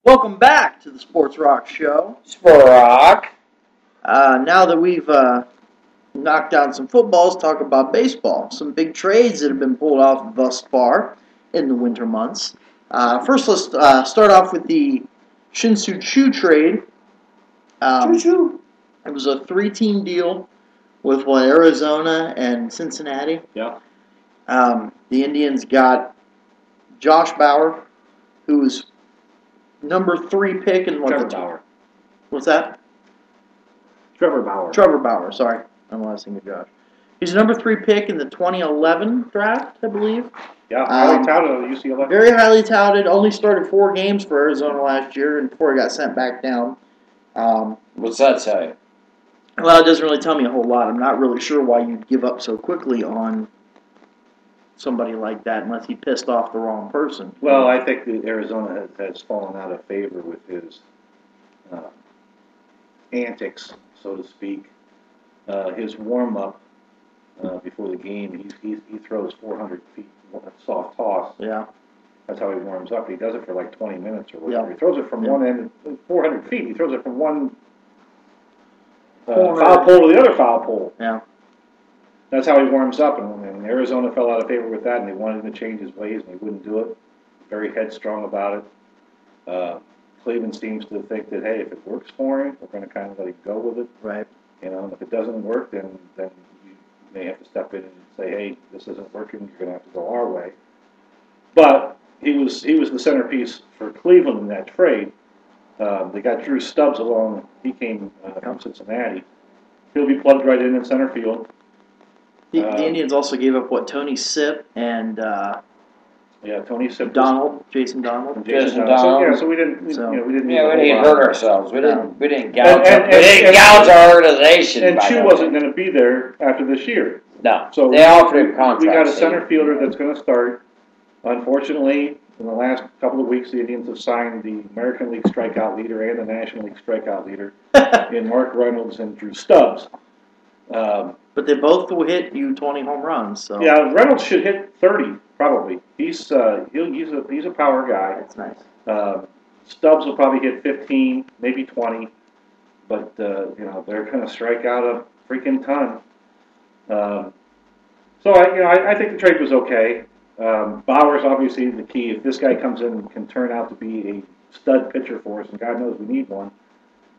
Welcome back to the Sports Rock Show. Rock. Now that we've knocked down some footballs, talk about baseball. Some big trades that have been pulled off thus far in the winter months. First, let's start off with the Shin-Soo Choo trade. Choo-choo. It was a 3-team deal with Arizona and Cincinnati. Yeah. The Indians got Josh Bauer, who's number 3 pick in Trevor Bauer. What's that? Trevor Bauer. Trevor Bauer, sorry. I'm thinking of Josh. He's number 3 pick in the 2011 draft, I believe. Yeah, highly touted at UCLA. Very highly touted. Only started 4 games for Arizona last year and before he got sent back down. What's that tell you? Well, it doesn't really tell me a whole lot. I'm not really sure why you'd give up so quickly on somebody like that unless he pissed off the wrong person. Well, I think that Arizona has fallen out of favor with his antics, so to speak. His warm-up before the game, he throws 400 feet soft toss. Yeah. That's how he warms up. He does it for like 20 minutes or whatever. Yeah. He throws it from one end, 400 feet. He throws it from one Corner. foul pole to the other foul pole. Yeah. That's how he warms up, and Arizona fell out of favor with that, and they wanted him to change his ways, and he wouldn't do it. Very headstrong about it. Cleveland seems to think that, hey, if it works for him, we're going to kind of let him go with it. Right. You know, and if it doesn't work, then you may have to step in and say, hey, this isn't working, you're going to have to go our way. But he was the centerpiece for Cleveland in that trade. They got Drew Stubbs along. He came from Cincinnati. He'll be plugged right in center field. The Indians also gave up, Tony Sipp and Tony Sipp. Jason Donald. Jason Donald. So we didn't, we didn't. Yeah, we didn't hurt ourselves. We didn't gouge. And We didn't gouge our organization. And by Chu no wasn't means. going to be there after this year. No. So they offered him contracts. We got a center fielder that's going to start. Unfortunately, in the last couple of weeks, the Indians have signed the American League strikeout leader and the National League strikeout leader in Mark Reynolds and Drew Stubbs. But they both will hit you 20 home runs. So Yeah, Reynolds should hit 30 probably. He's a power guy. that's nice. Stubbs will probably hit 15, maybe 20, but they're going to strike out a freaking ton. So I think the trade was okay. Bauer's obviously the key. If this guy comes in and can turn out to be a stud pitcher for us, and God knows we need one,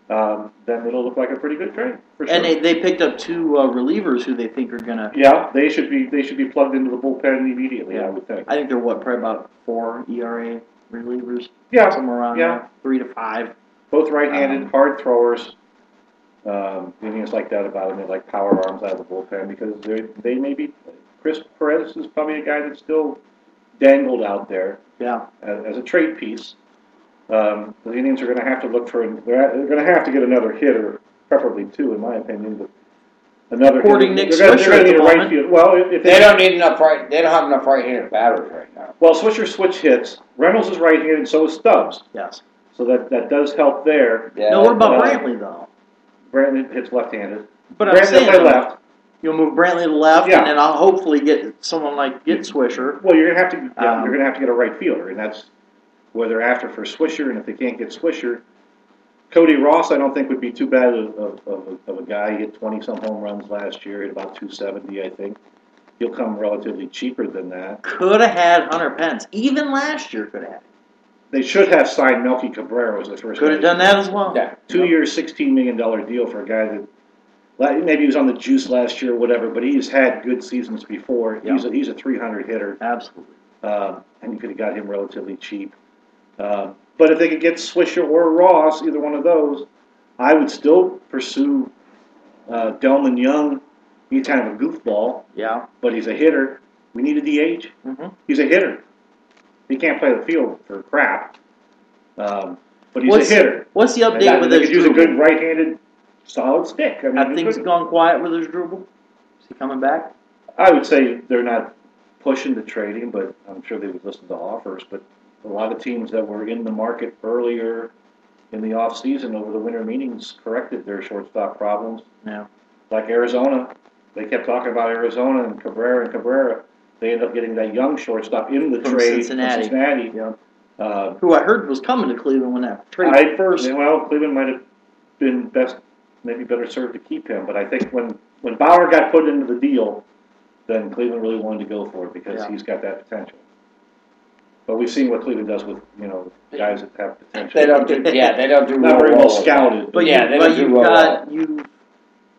then it'll look like a pretty good trade for sure. And they picked up 2 relievers who they think are gonna. Yeah, they should be plugged into the bullpen immediately. I would think. I think they're probably about 4 ERA relievers. Yeah, somewhere around there, 3 to 5. Both right-handed, hard throwers. The Indians like that about them. They like power arms out of the bullpen because they may be. Chris Perez is probably a guy that's still dangled out there. Yeah. As a trade piece. The Indians are going to have to look for. They're going to have to get another hitter, preferably 2, in my opinion. But another. According to Nick they're Swisher going to at need the a right moment. field. Well, if They don't need enough right. They don't have enough right-handed batters right now. Well, Swisher switch hits. Reynolds is right-handed, and so is Stubbs. Yes. So that does help there. Yeah. No, what about Brantley though? Brantley hits left-handed. But I'm Brantley saying play left. You'll move Brantley to left, Yeah. and then I'll hopefully get someone like Swisher. Well, you're going to have to get a right fielder, and that's where they're after for Swisher. And if they can't get Swisher, Cody Ross, I don't think would be too bad of a guy. He hit 20-some home runs last year, hit about 270, I think. He'll come relatively cheaper than that. Could have had Hunter Pence. Even last year could have had. They should have signed Melky Cabrera as the first. Could have done that as well. Yeah. 2 years, $16 million deal for a guy that maybe he was on the juice last year or whatever, but he's had good seasons before. Yeah. He's a 300 hitter. Absolutely. And you could have got him relatively cheap. But if they could get Swisher or Ross, either one of those, I would still pursue Delman Young. He's kind of a goofball, Yeah. but he's a hitter. We need a DH. Mm-hmm. He's a hitter. He can't play the field for crap, but he's a hitter. What's the update with they his could use a Drupal? good right-handed, solid stick. I mean, Have things gone quiet with his Drupal? Is he coming back? I would say they're not pushing the trading, but I'm sure they would listen to offers. But a lot of teams that were in the market earlier in the off season over the winter meetings corrected their shortstop problems. Yeah. Like Arizona, they kept talking about Arizona and Cabrera. They ended up getting that young shortstop in the From trade Cincinnati. from Cincinnati. Yeah. who I heard was coming to Cleveland when that trade first. Well, Cleveland might have been maybe better served to keep him, but I think when Bauer got put into the deal, then Cleveland really wanted to go for it because he's got that potential. But we've seen what Cleveland does with guys that have potential. They don't do not very well scouted. But you've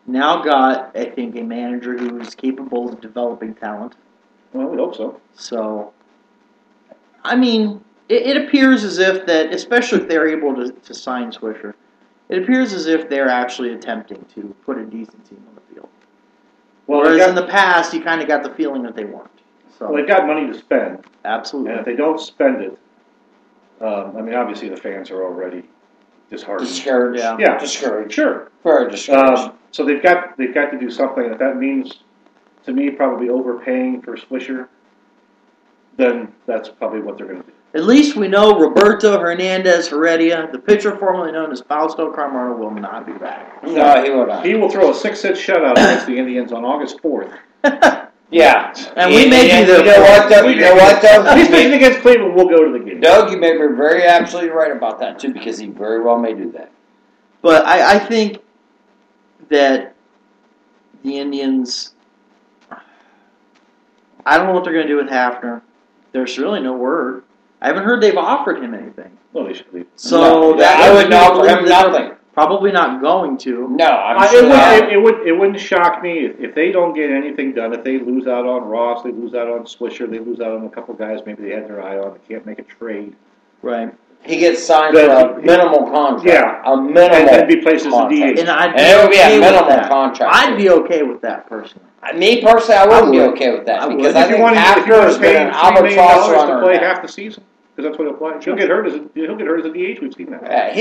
now got, I think, a manager who is capable of developing talent. Well, we hope so. So, I mean, it appears as if that, especially if they're able to sign Swisher, it appears as if they're actually attempting to put a decent team on the field. Well, whereas in the past, you kind of got the feeling that they weren't. So, well, they've got money to spend. Absolutely. And if they don't spend it, I mean, obviously the fans are already disheartened. Discouraged. Yeah. Discouraged. Sure. Very discouraged. So they've got to do something. And if that means, to me, probably overpaying for Swisher, then that's probably what they're going to do. At least we know Roberto Hernandez Heredia, the pitcher formerly known as Fausto Carmona, will not be back. No, he will not. He will throw a 6-hit shutout against the Indians on August 4th. Yeah. And we may be there. You know what, though? If he's pitching against Cleveland, we'll go to the game. Doug, you may be very absolutely right about that, too, because he very well may do that. But I think that the Indians, I don't know what they're going to do with Hafner. There's really no word. I haven't heard they've offered him anything. Well, they should leave. So no, I would not offer him they're nothing. Probably not going to. No, I'm sure it wouldn't shock me if they don't get anything done. If they lose out on Ross, they lose out on Swisher, they lose out on a couple guys maybe they had their eye on. They can't make a trade. Right. He gets signed for a minimal contract. Yeah. A minimal and then be placed as a DH. And it would be a minimal contract. I'd be okay with that personally. Me personally, I wouldn't be okay with that because I think Hafner has been an albatross runner to play half the season, because that's what he'll play. He'll get hurt as a DH. We've seen that.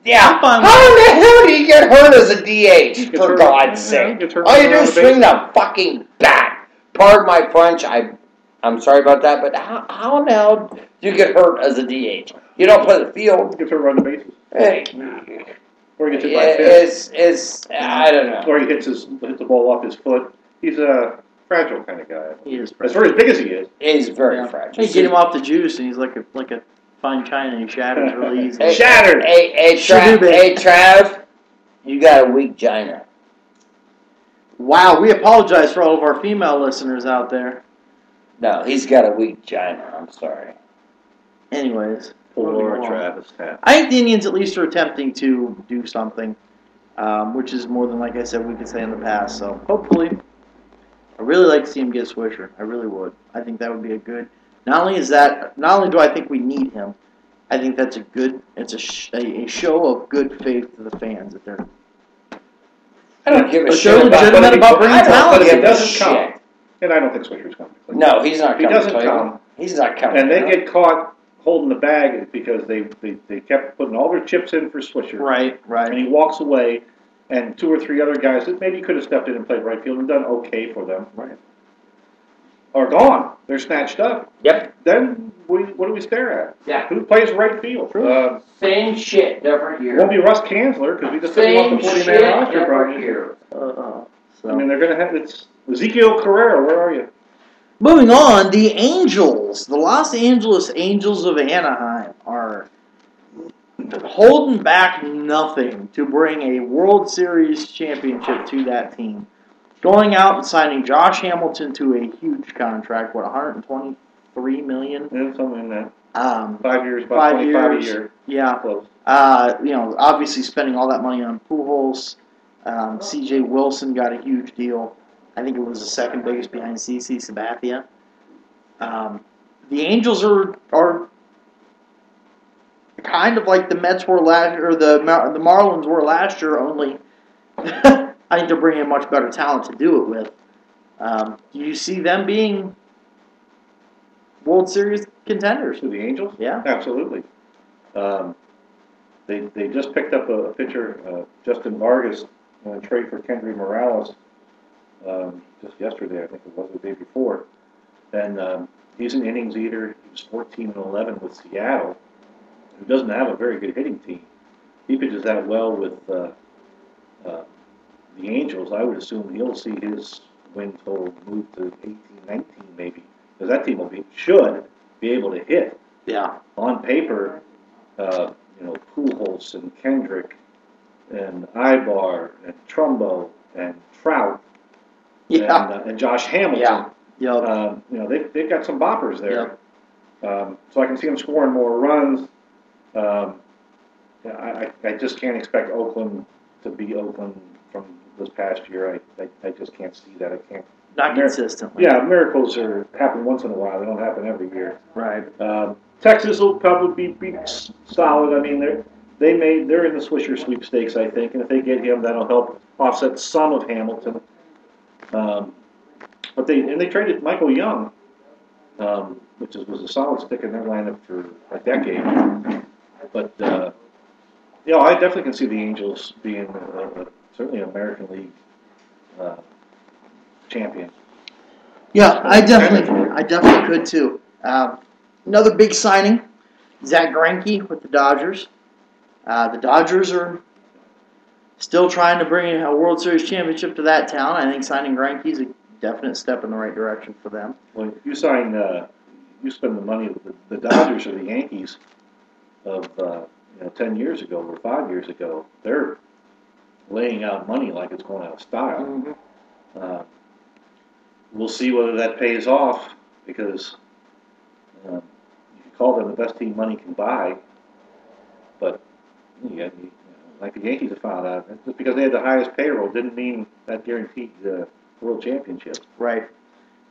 Yeah. How the hell do you get hurt as a DH? For God's sake! All you do is swing the fucking bat. Pardon my French. I'm sorry about that, but how in the hell do you get hurt as a DH? You don't play the field. He gets hurt around the bases. Hey. Or he gets hit by a pitch. It's I don't know. Or he hits the ball off his foot. He's a fragile kind of guy. He is fragile. As big as he is. He's very fragile. Hey, get him off the juice, and he's like a fine china. He shatters really easy. Shattered. Hey, Trav, you got a weak gina. Wow, we apologize for all of our female listeners out there. No, he's got a weak gina. I'm sorry. Anyways. Poor Travis. I think the Indians at least are attempting to do something, which is more than, like I said, we could say in the past. So hopefully, I really like to see him get Swisher. I really would. I think that would be a good. Not only do I think we need him, I think that's a good. It's a show of good faith to the fans that they're. I don't give a But shit they're legitimate about bringing talent. But if it doesn't come, and I don't think Swisher's coming. No, he's not coming. He doesn't come. He's not coming. And they get caught holding the bag because they kept putting all their chips in for Swisher. Right. And he walks away, and 2 or 3 other guys that maybe could have stepped in and played right field and done okay for them. Right. Are gone. They're snatched up. Yep. Then what do we stare at? Yeah. Who plays right field? Same shit, different year. Won't be Russ Kanzler because we just took him off the 40-man roster. Different year. So. I mean, they're going to have it's Ezekiel Carrera. Where are you? Moving on, the Angels, the Los Angeles Angels of Anaheim, are holding back nothing to bring a World Series championship to that team. Going out and signing Josh Hamilton to a huge contract, what, $123 million? Yeah, something in that. 5 years, about 25 a year. Yeah. Close. Obviously spending all that money on Pujols. C.J. Wilson got a huge deal. I think it was the second biggest behind CC Sabathia. The Angels are kind of like the Mets were last year, or the Marlins were last year. Only I think they're bringing much better talent to do it with. Do you see them being World Series contenders? To the Angels? Yeah, absolutely. They just picked up a pitcher, Justin Vargas, trade for Kendry Morales. Just yesterday, I think it was, the day before. And he's an innings eater. He was 14-11 with Seattle, who doesn't have a very good hitting team. He pitches that well with the Angels. I would assume he'll see his win total move to 18-19 maybe, because that team should be able to hit. Yeah. On paper, Pujols and Kendrick and Ibar and Trumbo and Trout and Josh Hamilton. Yeah. Yep. They've got some boppers there. Yep. So I can see them scoring more runs. I just can't expect Oakland to be Oakland from this past year. I just can't see that. I can't. Not consistently. Yeah, miracles happen once in a while. They don't happen every year. Right. Texas will probably be solid. I mean, they're in the Swisher sweepstakes, I think, and if they get him, that'll help offset some of Hamilton. But they traded Michael Young, which was a solid stick in their lineup for a decade. But I definitely can see the Angels being certainly an American League champion. Yeah, I definitely could too. Another big signing, Zach Greinke with the Dodgers. The Dodgers are still trying to bring a World Series championship to that town. I think signing Greinke is a definite step in the right direction for them. Well, you spend the money of the Dodgers or the Yankees of 10 years ago or 5 years ago. They're laying out money like it's going out of style. Mm-hmm. We'll see whether that pays off because you call them the best team money can buy, but like the Yankees have found out, just because they had the highest payroll didn't mean that guaranteed the World Championship. Right.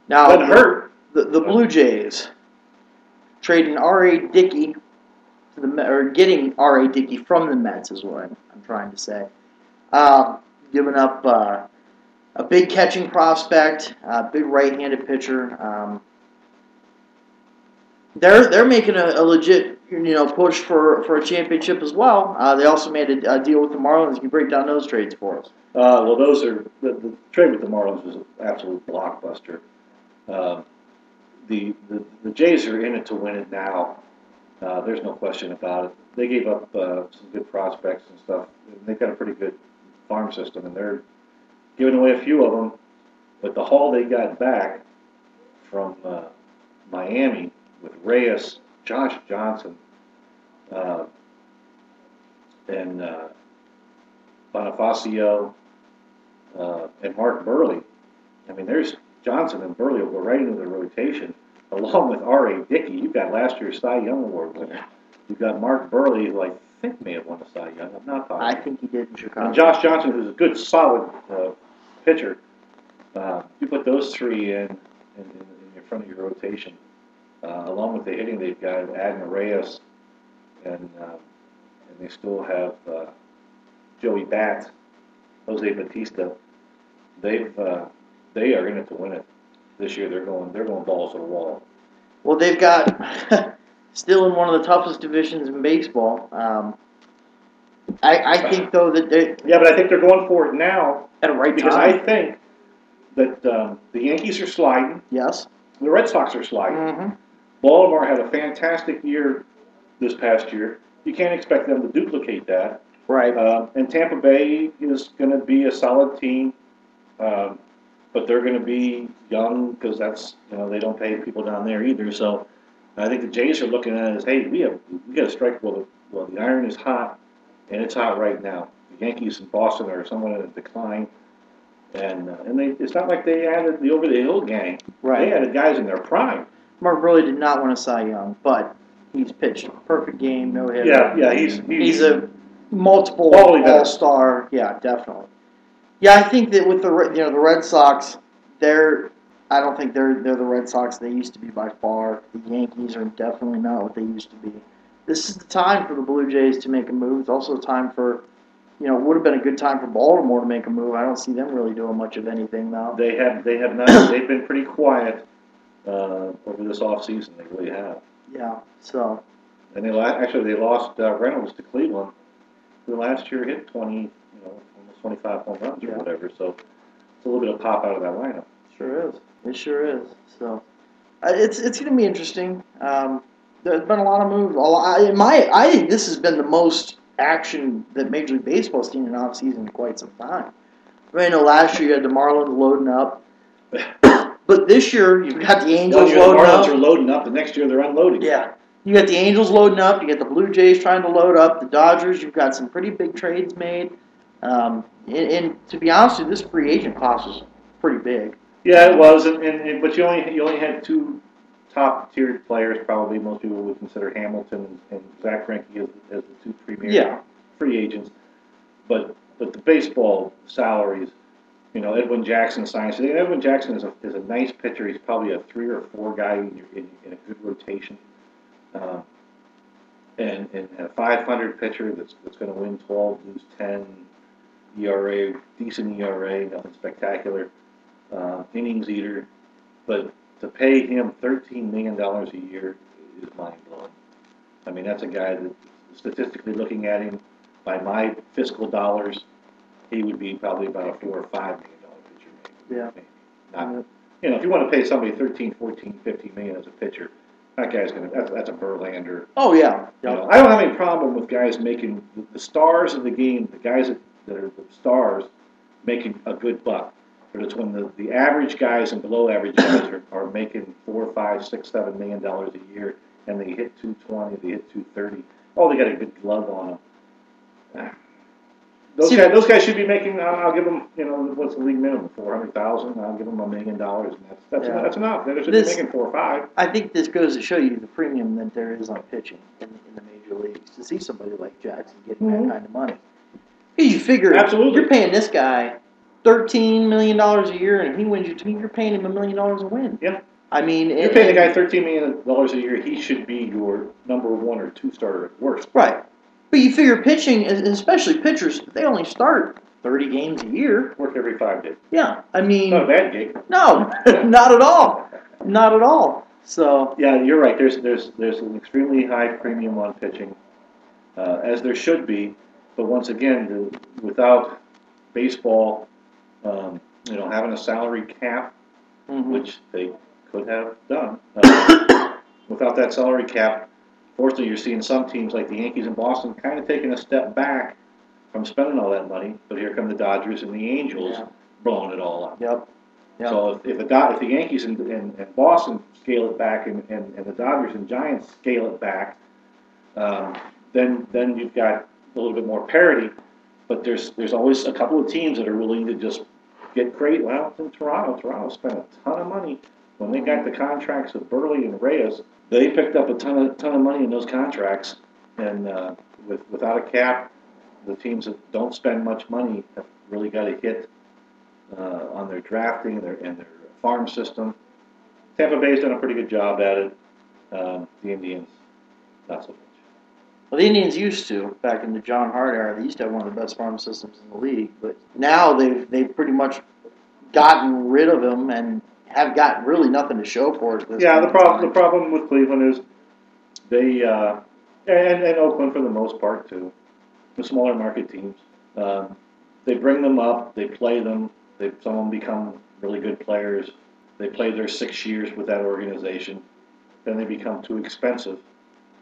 Now, doesn't hurt. The Blue Jays trading R.A. Dickey or getting R.A. Dickey from the Mets is what I'm trying to say. Giving up a big catching prospect, a big right-handed pitcher. They're making a legit push for a championship as well. They also made a deal with the Marlins. You can break down those trades for us. Well, those are the trade with the Marlins was an absolute blockbuster. The Jays are in it to win it now. There's no question about it. They gave up some good prospects and stuff. They've got a pretty good farm system, and they're giving away a few of them. But the haul they got back from Miami with Reyes, Josh Johnson, and Bonifacio, and Mark Burley. I mean, there's Johnson and Burley will go right into the rotation, along with R.A. Dickey. You've got last year's Cy Young Award winner. You've got Mark Burley, who I think may have won the Cy Young. I'm not positive. I think he did in Chicago. And Josh Johnson, who's a good, solid pitcher. You put those three in front of your rotation, along with the hitting they've got, Adnan Reyes, and they still have Joey Bats, Jose Batista. They are in it to win it this year. They're going balls to the wall. Well, they've got still in one of the toughest divisions in baseball. I think though that they but I think they're going for it now at a right because time. I think that the Yankees are sliding. Yes. The Red Sox are sliding. Mm-hmm. Baltimore had a fantastic year this past year. You can't expect them to duplicate that. Right. And Tampa Bay is going to be a solid team, but they're going to be young because that's they don't pay people down there either. So I think the Jays are looking at it as, hey, we got to strike while the iron is hot, and it's hot right now. The Yankees in Boston are somewhat in a decline, and it's not like they added the over the hill gang. Right. They added guys in their prime. Mark Burley did not win a Cy Young, but he's pitched a perfect game, no hitter. Yeah, he's a multiple all-star. Yeah, definitely. Yeah, I think that with the Red Sox, I don't think they're the Red Sox they used to be by far. The Yankees are definitely not what they used to be. This is the time for the Blue Jays to make a move. It's also a time for, it would have been a good time for Baltimore to make a move. I don't see them really doing much of anything now. They have not. They've been pretty quiet over this offseason. They really have. Yeah. So. And they lost Reynolds to Cleveland, who last year hit 20, almost 25 home runs or whatever. So it's a little bit of pop out of that lineup. Sure is. It sure is. So it's going to be interesting. There's been a lot of moves. I think this has been the most action that Major League Baseball's seen in offseason in quite some time. I know last year you had the Marlins loading up, but this year you've got the Angels loading up. The Marlins are loading up. The next year they're unloading. Yeah. You got the Angels loading up. You got the Blue Jays trying to load up. The Dodgers. You've got some pretty big trades made. And to be honest with you, this free agent class was pretty big. Yeah, it was, but you only had two top tiered players. Probably most people would consider Hamilton and Zach Greinke as the two premier free agents. But the baseball salaries, Edwin Jackson signs. Edwin Jackson is a nice pitcher. He's probably a 3 or 4 guy in a good rotation. And a 500 pitcher that's going to win 12, lose 10, ERA, decent ERA, nothing spectacular, innings eater. But to pay him $13 million a year is mind-blowing. I mean, that's a guy that, statistically looking at him, by my fiscal dollars, he would be probably about a $4 or $5 million pitcher, maybe. Yeah. Not, if you want to pay somebody 13, 14, 15 million as a pitcher, that guy's that's a Verlander. Oh, yeah. I don't have any problem with guys making the stars of the game, the guys that are the stars, making a good buck. But it's when the average guys and below average guys are making $4, $5, $6, $7 million a year, and they hit 220, they hit 230. Oh, they got a good glove on them. Those guys should be making. I'll give them. What's the league minimum? 400,000. I'll give them $1 million, and that's enough. They should be making 4 or 5. I think this goes to show you the premium that there is on pitching in the major leagues. To see somebody like Jackson getting that kind of money, you figure absolutely you're paying this guy $13 million a year, and he wins your team. You're paying him $1 million a win. Yeah. I mean, you're paying the guy $13 million a year. He should be your number 1 or 2 starter at worst. Right. But you figure pitching, especially pitchers, they only start 30 games a year. Work every 5 days. Yeah, I mean... Not a bad gig. No, not at all. Not at all. So... Yeah, you're right. There's an extremely high premium on pitching, as there should be. But once again, without baseball, having a salary cap, which they could have done, without that salary cap, fortunately, you're seeing some teams like the Yankees and Boston kind of taking a step back from spending all that money. But here come the Dodgers and the Angels blowing it all up. Yep. So if the Yankees and Boston scale it back and the Dodgers and Giants scale it back, then you've got a little bit more parity. But there's always a couple of teams that are willing to just get great. Well, in Toronto. Toronto spent a ton of money when they got the contracts of Burley and Reyes. They picked up a ton of money in those contracts, and without a cap, the teams that don't spend much money have really got a hit on their drafting and their farm system. Tampa Bay's done a pretty good job at it. The Indians, not so much. Well, the Indians used to, back in the John Hart era, they used to have one of the best farm systems in the league, but now they've pretty much gotten rid of them and have got really nothing to show for it. The problem with Cleveland is they and Oakland for the most part too, the smaller market teams. They bring them up, they play them. Some of them become really good players. They play their 6 years with that organization, then they become too expensive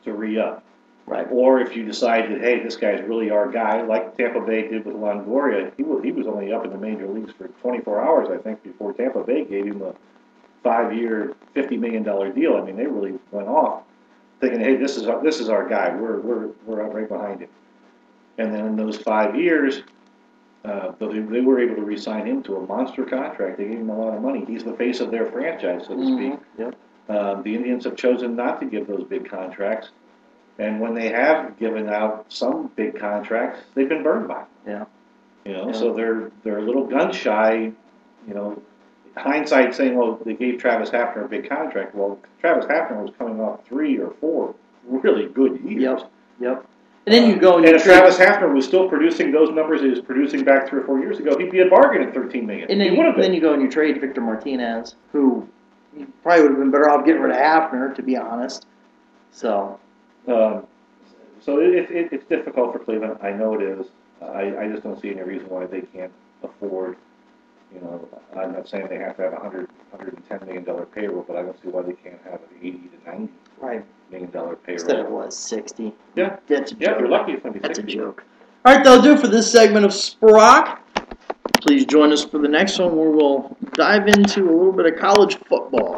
to re-up. Right. Or if you decide that, hey, this guy's really our guy, like Tampa Bay did with Longoria, he was only up in the major leagues for 24 hours, I think, before Tampa Bay gave him a 5-year, $50 million deal. I mean, they really went off, thinking, hey, this is our guy. We're right behind him. And then in those 5 years, they were able to re-sign him to a monster contract. They gave him a lot of money. He's the face of their franchise, so to speak. Yep. The Indians have chosen not to give those big contracts. And when they have given out some big contracts, they've been burned by them. Yeah. So they're a little gun shy. Hindsight saying, well, they gave Travis Hafner a big contract. Well, Travis Hafner was coming off 3 or 4 really good years. Yep. And then you go and if Travis Hafner was still producing those numbers he was producing back 3 or 4 years ago, he'd be a bargain at $13 million. And then you go and you trade Victor Martinez, who you probably would have been better off getting rid of Hafner, to be honest. So it's difficult for Cleveland. I know it is. I just don't see any reason why they can't afford. I'm not saying they have to have $110 million payroll, but I don't see why they can't have an $80 to $90 million payroll. Instead of what, 60? Yeah. That's a joke. Yeah, if you're lucky, it's going to be 60. That's a joke. All right, that'll do it for this segment of Sprock. Please join us for the next one where we'll dive into a little bit of college football.